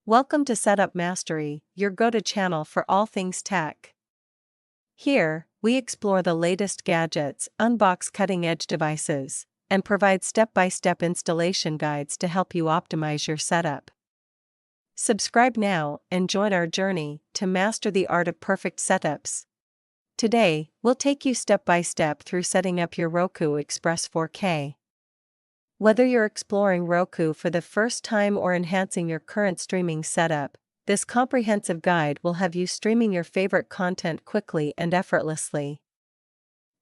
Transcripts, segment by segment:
Welcome to Setup Mastery, your go-to channel for all things tech. Here, we explore the latest gadgets, unbox cutting-edge devices, and provide step-by-step installation guides to help you optimize your setup. Subscribe now and join our journey to master the art of perfect setups. Today, we'll take you step-by-step through setting up your Roku Express 4K. Whether you're exploring Roku for the first time or enhancing your current streaming setup, this comprehensive guide will have you streaming your favorite content quickly and effortlessly.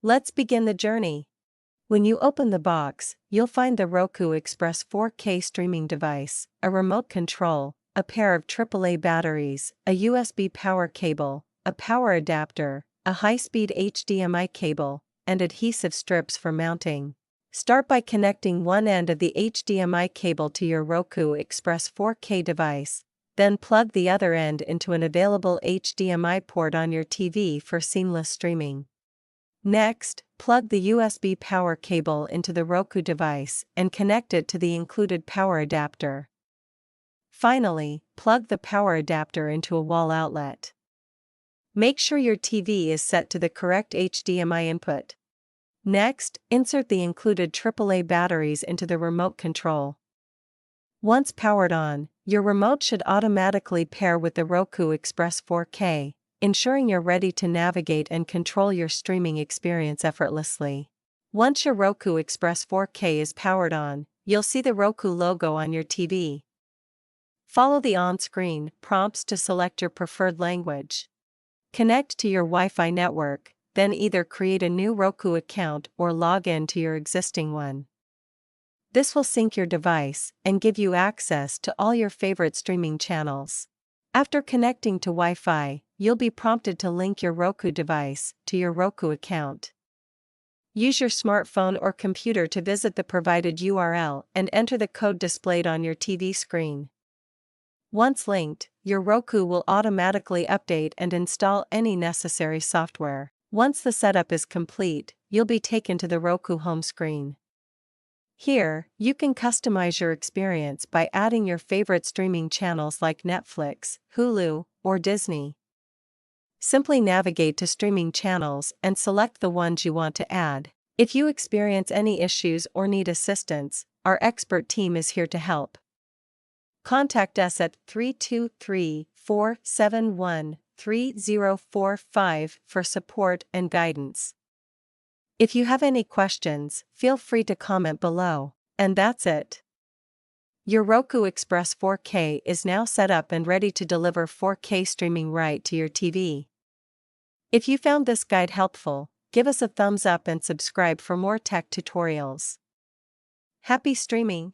Let's begin the journey. When you open the box, you'll find the Roku Express 4K streaming device, a remote control, a pair of AAA batteries, a USB power cable, a power adapter, a high-speed HDMI cable, and adhesive strips for mounting. Start by connecting one end of the HDMI cable to your Roku Express 4K device, then plug the other end into an available HDMI port on your TV for seamless streaming. Next, plug the USB power cable into the Roku device and connect it to the included power adapter. Finally, plug the power adapter into a wall outlet. Make sure your TV is set to the correct HDMI input. Next, insert the included AAA batteries into the remote control. Once powered on, your remote should automatically pair with the Roku Express 4K, ensuring you're ready to navigate and control your streaming experience effortlessly. Once your Roku Express 4K is powered on, you'll see the Roku logo on your TV. Follow the on-screen prompts to select your preferred language. Connect to your Wi-Fi network, then either create a new Roku account or log in to your existing one. This will sync your device and give you access to all your favorite streaming channels. After connecting to Wi-Fi, you'll be prompted to link your Roku device to your Roku account. Use your smartphone or computer to visit the provided URL and enter the code displayed on your TV screen. Once linked, your Roku will automatically update and install any necessary software. Once the setup is complete, you'll be taken to the Roku home screen. Here, you can customize your experience by adding your favorite streaming channels like Netflix, Hulu, or Disney. Simply navigate to streaming channels and select the ones you want to add. If you experience any issues or need assistance, our expert team is here to help. Contact us at 323-471-3045 for support and guidance. If you have any questions, feel free to comment below. And that's it. Your Roku Express 4K is now set up and ready to deliver 4K streaming right to your TV. If you found this guide helpful, give us a thumbs up and subscribe for more tech tutorials. Happy streaming!